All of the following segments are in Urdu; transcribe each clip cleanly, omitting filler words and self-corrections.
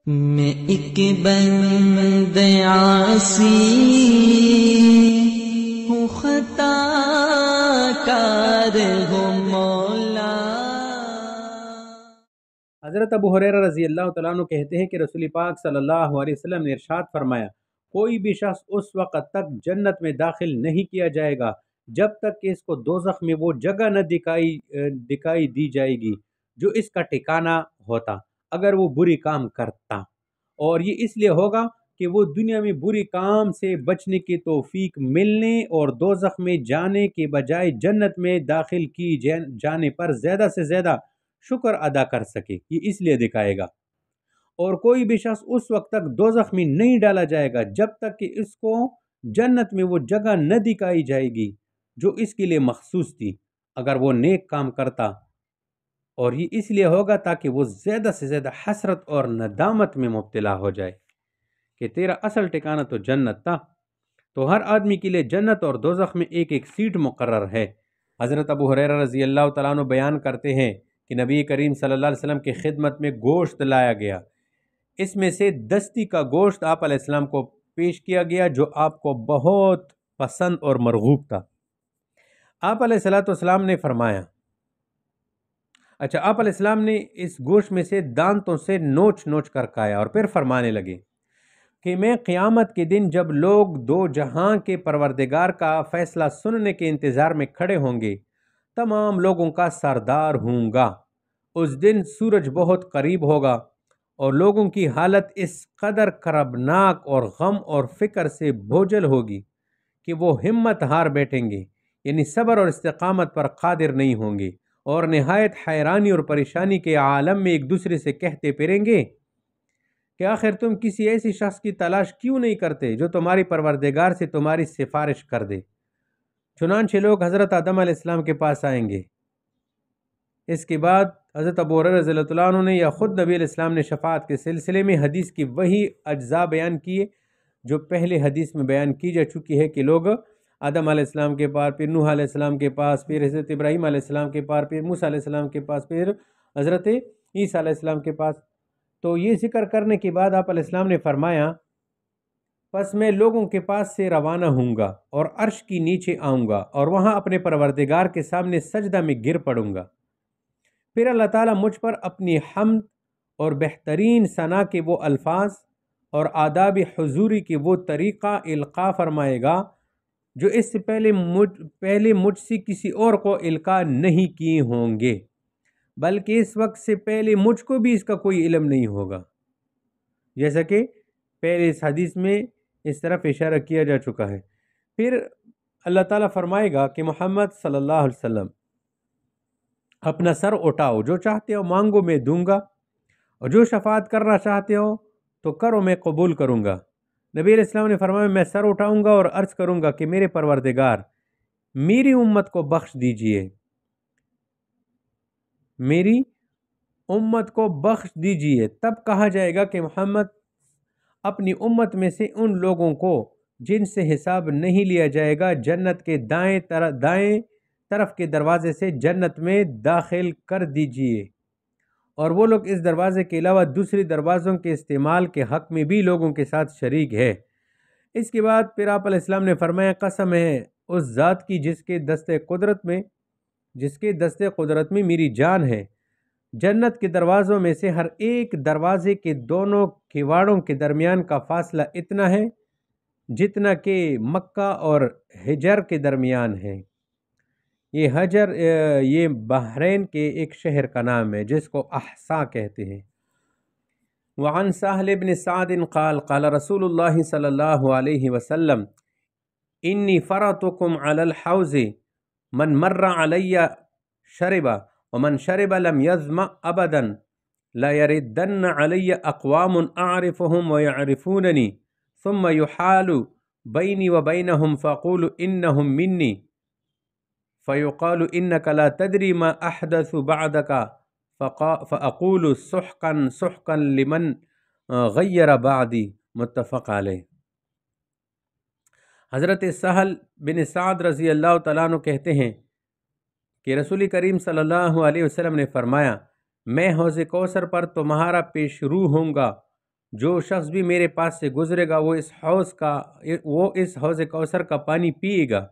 میں ایک بند عاصی ہوں، خطا کار ہوں مولا۔ حضرت ابو ہریرہ رضی اللہ تعالیٰ عنہ کہتے ہیں کہ رسول پاک صلی اللہ علیہ وسلم نے ارشاد فرمایا، کوئی بھی شخص اس وقت تک جنت میں داخل نہیں کیا جائے گا جب تک کہ اس کو دوزخ میں وہ جگہ نہ دکھائی دی جائے گی جو اس کا ٹھکانہ ہوتا اگر وہ بری کام کرتا، اور یہ اس لیے ہوگا کہ وہ دنیا میں بری کام سے بچنے کی توفیق ملنے اور دوزخ میں جانے کے بجائے جنت میں داخل کی جانے پر زیادہ سے زیادہ شکر ادا کر سکے، یہ اس لیے دکھائے گا۔ اور کوئی بھی شخص اس وقت تک دوزخ میں نہیں ڈالا جائے گا جب تک کہ اس کو جنت میں وہ جگہ نہ دکھائی جائے گی جو اس کے لیے مخصوص تھی اگر وہ نیک کام کرتا، اور یہ اس لیے ہوگا تاکہ وہ زیادہ سے زیادہ حسرت اور ندامت میں مبتلا ہو جائے کہ تیرا اصل ٹھکانہ تو جنت تھا۔ تو ہر آدمی کے لیے جنت اور دوزخ میں ایک ایک سیٹ مقرر ہے۔ حضرت ابو ہریرہ رضی اللہ تعالیٰ عنہ بیان کرتے ہیں کہ نبی کریم صلی اللہ علیہ وسلم کی خدمت میں گوشت لایا گیا، اس میں سے دستی کا گوشت آپ علیہ السلام کو پیش کیا گیا جو آپ کو بہت پسند اور مرغوب تھا۔ آپ علیہ السلام نے فرمایا، آپ علیہ السلام نے اس گوشت میں سے دانتوں سے نوچ نوچ کر کھایا اور پھر فرمانے لگے کہ میں قیامت کے دن جب لوگ دو جہاں کے پروردگار کا فیصلہ سننے کے انتظار میں کھڑے ہوں گے تمام لوگوں کا سردار ہوں گا۔ اس دن سورج بہت قریب ہوگا اور لوگوں کی حالت اس قدر کربناک اور غم اور فکر سے بوجھل ہوگی کہ وہ ہمت ہار بیٹھیں گے، یعنی صبر اور استقامت پر قادر نہیں ہوں گے، اور نہایت حیرانی اور پریشانی کے عالم میں ایک دوسرے سے کہتے پھریں گے کہ آخر تم کسی ایسی شخص کی تلاش کیوں نہیں کرتے جو تمہاری پروردگار سے تمہاری سفارش کر دے۔ چنانچہ لوگ حضرت آدم علیہ السلام کے پاس آئیں گے۔ اس کے بعد حضرت ابو ہریرہ رضی اللہ عنہ نے یا خود نبی علیہ السلام نے شفاعت کے سلسلے میں حدیث کی وہی اجزاء بیان کیے جو پہلے حدیث میں بیان کی جا چکی ہے کہ لوگ آدم علیہ السلام کے پاس، پھر نوح علیہ السلام کے پاس، پھر حضرت ابراہیم علیہ السلام کے پاس، پھر موسیٰ علیہ السلام کے پاس، پھر حضرت عیسیٰ علیہ السلام کے پاس۔ تو یہ ذکر کرنے کے بعد آپ علیہ السلام نے فرمایا، پس میں لوگوں کے پاس سے روانہ ہوں گا اور عرش کی نیچے آؤں گا اور وہاں اپنے پروردگار کے سامنے سجدہ میں گر پڑوں گا۔ پھر اللہ تعالیٰ مجھ پر اپنی حمد اور بہترین ثنا کے وہ الفاظ اور آداب حضوری کے وہ طریقہ القاء فرمائے گا جو اس سے پہلے مجھ سے کسی اور کو القاء نہیں کیے ہوں گے، بلکہ اس وقت سے پہلے مجھ کو بھی اس کا کوئی علم نہیں ہوگا، جیسا کہ پہلے اس حدیث میں اس طرف اشارہ کیا جا چکا ہے۔ پھر اللہ تعالیٰ فرمائے گا کہ محمد صلی اللہ علیہ وسلم اپنا سر اٹھاؤ، جو چاہتے ہو مانگو میں دوں گا، اور جو شفاعت کرنا چاہتے ہو تو کرو میں قبول کروں گا۔ نبی علیہ السلام نے فرمایا، میں سر اٹھاؤں گا اور عرض کروں گا کہ میرے پروردگار میری امت کو بخش دیجئے، میری امت کو بخش دیجئے۔ تب کہا جائے گا کہ محمد اپنی امت میں سے ان لوگوں کو جن سے حساب نہیں لیا جائے گا جنت کے دائیں طرف کے دروازے سے جنت میں داخل کر دیجئے، اور وہ لوگ اس دروازے کے علاوہ دوسری دروازوں کے استعمال کے حق میں بھی لوگوں کے ساتھ شریک ہے۔ اس کے بعد پھر آپ علیہ السلام نے فرمایا، قسم ہے اس ذات کی جس کے دستے قدرت میں میری جان ہے، جنت کے دروازوں میں سے ہر ایک دروازے کے دونوں کواڑوں کے درمیان کا فاصلہ اتنا ہے جتنا کہ مکہ اور حجر کے درمیان ہے۔ یہ حجر یہ بحرین کے ایک شہر کا نام ہے جس کو احسا کہتے ہیں۔ وعن سہل بن سعد قال قال رسول اللہ صلی اللہ علیہ وسلم انی فرطکم علی الحوض من مر علی شرب ومن شرب لم يظمأ ابدا لا يردن علی اقوام اعرفهم ويعرفونني ثم يحال بینی وبینهم فاقول انهم منی فیقال انک لا تدری ما احدث بعدک فاقول سحقا سحقا لمن غیر بعدی، متفق علیہ۔ حضرت سہل بن سعد رضی اللہ تعالیٰ عنہ کہتے ہیں کہ رسول کریم صلی اللہ علیہ وسلم نے فرمایا، میں حوض کوثر پر تمہارا پیش رو ہوں گا جو شخص بھی میرے پاس سے گزرے گا وہ اس حوض کوثر کا پانی پیے گا،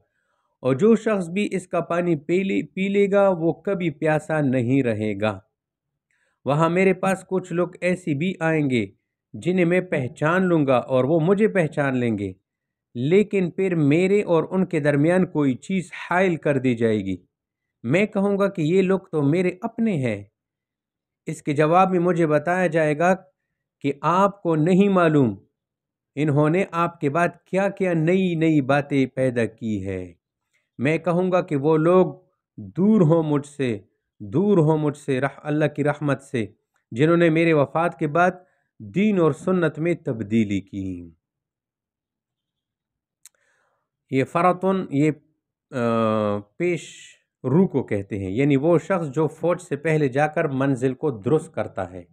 اور جو شخص بھی اس کا پانی پی لے گا وہ کبھی پیاسا نہیں رہے گا۔ وہاں میرے پاس کچھ لوگ ایسی بھی آئیں گے جنہیں میں پہچان لوں گا اور وہ مجھے پہچان لیں گے، لیکن پھر میرے اور ان کے درمیان کوئی چیز حائل کر دی جائے گی۔ میں کہوں گا کہ یہ لوگ تو میرے اپنے ہیں۔ اس کے جواب میں مجھے بتایا جائے گا کہ آپ کو نہیں معلوم انہوں نے آپ کے بعد کیا کیا نئی نئی باتیں پیدا کی ہے۔ میں کہوں گا کہ وہ لوگ دور ہوں مجھ سے اللہ کی رحمت سے، جنہوں نے میرے وفات کے بعد دین اور سنت میں تبدیلی کی۔ یہ فرطن یہ پیش رو کو کہتے ہیں، یعنی وہ شخص جو فوج سے پہلے جا کر منزل کو درست کرتا ہے۔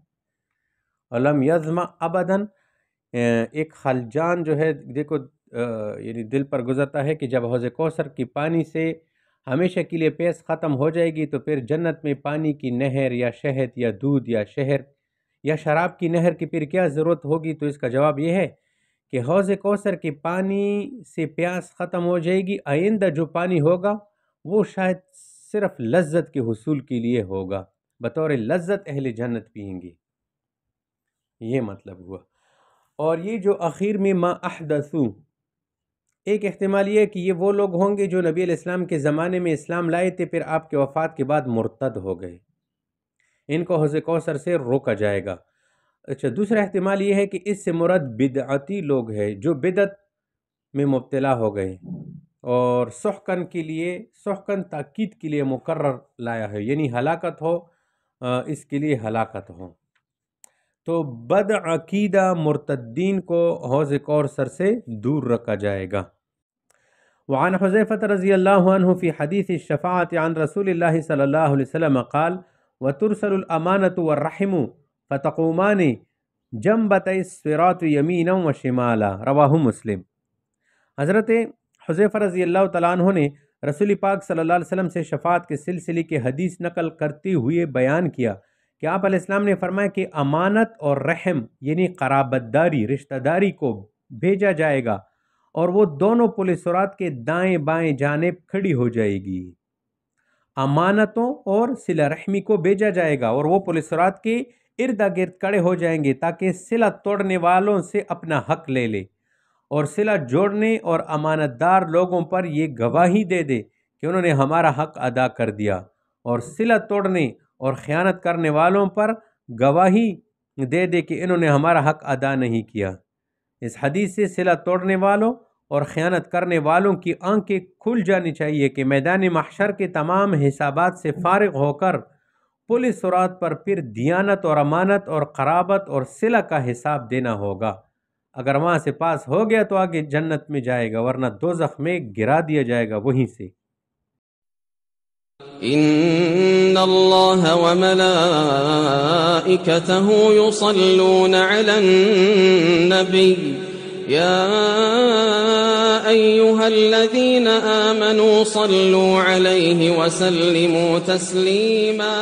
علم یظما ابداً، ایک خلجان جو ہے دیکھو یعنی دل پر گزرتا ہے کہ جب حوض کوثر کی پانی سے ہمیشہ کے لیے پیاس ختم ہو جائے گی تو پھر جنت میں پانی کی نہر یا شہد یا دودھ یا شہر یا شراب کی نہر کی پھر کیا ضرورت ہوگی؟ تو اس کا جواب یہ ہے کہ حوض کوثر کے پانی سے پیاس ختم ہو جائے گی، آئندہ جو پانی ہوگا وہ شاید صرف لذت کے حصول کے لیے ہوگا، بطور لذت اہل جنت پئیں گے، یہ مطلب ہوا۔ اور یہ جو اخیر میں ما احدثو، ایک احتمال یہ ہے کہ یہ وہ لوگ ہوں گے جو نبی علیہ السلام کے زمانے میں اسلام لائے تھے، پھر آپ کے وفات کے بعد مرتد ہو گئے، ان کو حوض کوثر سے روکا جائے گا۔ اچھا، دوسرا احتمال یہ ہے کہ اس سے مراد بدعتی لوگ ہیں جو بدعت میں مبتلا ہو گئے اور سحقاً تاکید کے لیے مقرر لایا ہے، یعنی ہلاکت ہو، اس کے لیے ہلاکت ہو۔ تو بد عقیدہ مرتدین کو حوض کوثر سے دور رکھا جائے گا۔ وعن حذیفہ رضی اللہ عنہ فی حدیث الشفاعۃ عن رسول اللہ صلی اللہ علیہ وسلم قال وترسل الامانۃ والرحم فتقومان جنبتي الصراط یمینا وشمالا، رواہ مسلم۔ حضرت حذیفہ رضی اللہ تعالیٰ عنہ نے رسول پاک صلی اللہ علیہ وسلم سے شفاعت کے سلسلے کے حدیث نقل کرتے ہوئے بیان کیا کہ آپ علیہ السلام نے فرمایا کہ امانت اور رحم یعنی قرابت داری، رشتہ داری کو بھیجا جائے گا اور وہ دونوں پل صراط کے دائیں بائیں جانب کھڑی ہو جائے گی۔ امانتوں اور صلہ رحمی کو بھیجا جائے گا اور وہ پل صراط کے ارد گرد کھڑے ہو جائیں گے تاکہ صلہ توڑنے والوں سے اپنا حق لے لے، اور صلہ جوڑنے اور امانت دار لوگوں پر یہ گواہی دے دے کہ انہوں نے ہمارا حق ادا کر دیا، اور صلہ توڑنے اور خیانت کرنے والوں پر گواہی دے دے کہ انہوں نے ہمارا حق ادا نہیں کیا۔ اس حدیث سے صلہ توڑنے والوں اور خیانت کرنے والوں کی آنکھیں کھل جانی چاہیے کہ میدان محشر کے تمام حسابات سے فارغ ہو کر پل صراط پر پھر دیانت اور امانت اور قرابت اور صلہ کا حساب دینا ہوگا۔ اگر وہاں سے پاس ہو گیا تو آگے جنت میں جائے گا، ورنہ دوزخ میں گرا دیا جائے گا وہیں سے۔ ان اللہ وملائکتہ یصلون علی النبی یا ایہا الذین آمنوا صلوا علیہ وسلموا تسلیما۔